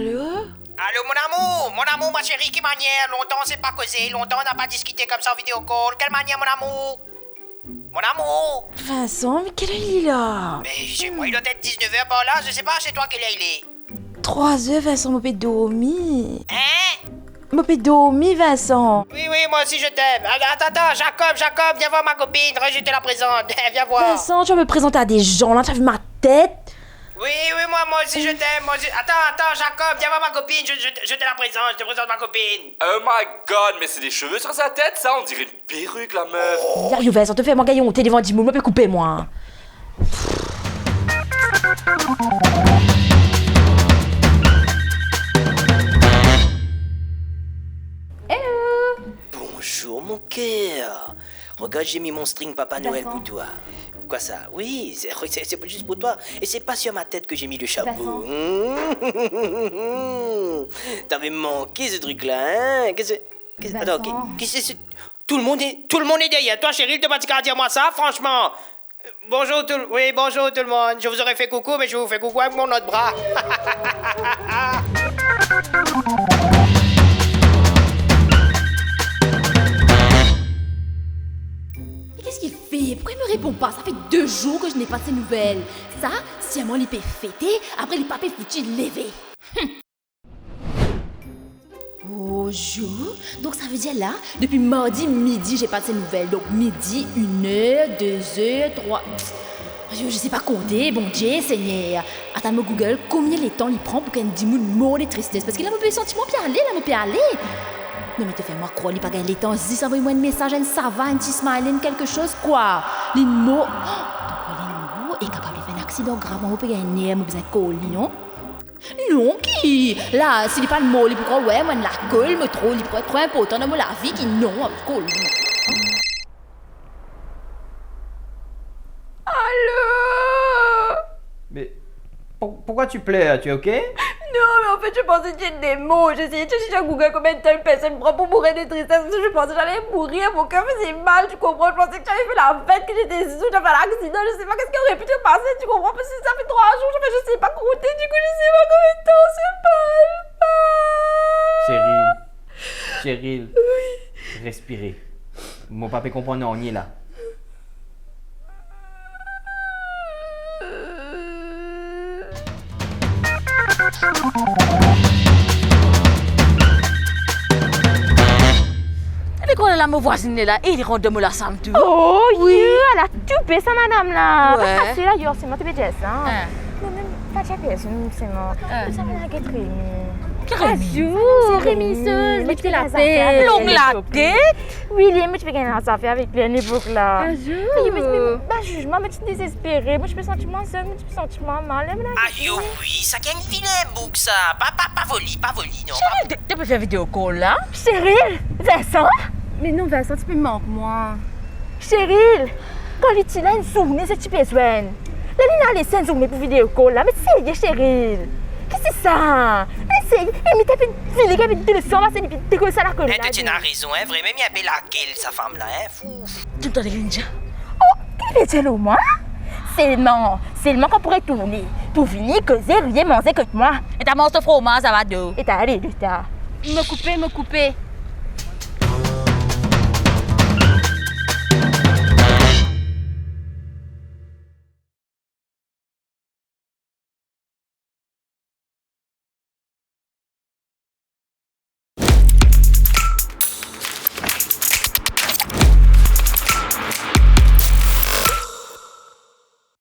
Allô? Allô mon amour, ma chérie, qui manière? Longtemps on s'est pas causé, longtemps on n'a pas discuté comme ça en vidéo call. Quelle manière mon amour? Mon amour? Vincent, mais quelle heure il est là? Mais chez moi il doit être 19h par là, je sais pas chez toi quelle heure il est. 3 heures, Vincent, m'a fait dormir. Hein? M'a fait dormir, Vincent. Oui, moi aussi je t'aime. Attends, Jacob, viens voir ma copine, je te la présente, viens voir. Vincent, tu vas me présenter à des gens, là, tu as vu ma tête? Oui, moi aussi je t'aime, Attends, Jacob, viens voir ma copine, je te la présente, je te présente ma copine. Oh my god, mais c'est des cheveux sur sa tête, ça? On dirait une perruque, la meuf. Sérieux, Vincent, te fais mon gaillon, t'es devant 10 moules, me peux couper, moi. Bonjour mon cœur. Regarde, j'ai mis mon string Papa Noël pour toi. Quoi ça? Oui, c'est juste pour toi. Et c'est pas sur ma tête que j'ai mis le chapeau. T'avais manqué ce truc-là, hein? Attends, qu'est-ce que c'est? Tout le monde est derrière toi, chérie. T'as pas qu'à dire moi ça, franchement. Bonjour tout le monde. Je vous aurais fait coucou, mais je vous fais coucou avec mon autre bras. Qu'est-ce qu'il fait? Pourquoi il me répond pas? Ça fait 2 jours que je n'ai pas de ses nouvelles. Ça, si à moi il peut fêter, après il pas foutu lever. Bonjour. Donc ça veut dire là, depuis mardi midi, j'ai pas de ses nouvelles. Donc midi, 1h, 2h, 3... Je sais pas compter, bon Dieu, Seigneur. Attends, me Google, combien de temps il prend pour qu'elle dise mot de tristesse? Parce qu'il a mon sentiment puis aller, là, me peut aller. Non mais te fais-moi croire, il pas gagné les temps. Si envoie-moi un message, un ça va, un petit smile, quelque chose, quoi. Les mots. Donc les mots est capable de faire un accident grave, on peut gagner, on besoin de coller, non? Non, qui? Là, s'il n'est pas le mot, il pourra, ouais, moi, la colle, me trop, il pourrait être trop important dans la vie, qui non, colle. Allô? Mais pourquoi tu pleures? Tu es ok? Non, mais en fait, je pensais que j'ai des mots. J'ai essayé de chercher sur Google combien de temps une personne prend pour mourir de tristesse. Je pensais que j'allais mourir, mon cœur faisait mal, tu comprends? Je pensais que j'avais fait la fête, que j'étais sous, j'avais fait l'accident, je sais pas qu'est-ce qui aurait pu te passer, tu comprends? Parce que ça fait 3 jours, je sais pas compter, du coup, je sais pas combien de temps c'est mal. Cheryl. Oui. Respirez. Mon papa comprend, on y est là. Mais quand la voisine est là, et il rentre de moi la sam tout. Oh, oui, elle a tout fait, ça, madame, là. Ouais. Pas facile, là, hier, c'est moi, tu veux dire ça. Hein. Non, même pas de personne, c'est moi. Ça m'a la Rémi. Rémi? C'est Rémisseuse, mais tu la paix. Longue la tête? Oui, mais tu peux gagner des affaires avec lui à l'époque, là. Bonjour. Mais jugement, mais tu es désespérée. Moi, je me sens seule, mais tu me sens mal. Aïe, oui, ça gagne vilain bouc, ça. Pas voli, non. Chérie, tu peux faire vidéo call là? Chérie, Vincent? Mais non, Vincent, tu me manques, moi. Chérie, quand il a une journée, c'est tu besoin. Là, il a laissé une journée pour vidéo call, là. Mais c'est chérie. Qu'est-ce que c'est ça? Il m'a tapé une fille qui avait une télévision, c'est une comme ça la colle. Tu as raison, hein, vraiment, il y a belle laquelle, sa femme-là, hein, fou. Tu me donnes une déjà. Oh, qu'est-ce que c'est au moins? Seulement qu'on pourrait tourner. Pour venir causer, rien manger que moi. Et t'as mangé ce fromage, ça va d'eau. Et t'as allé, t'as. Me couper.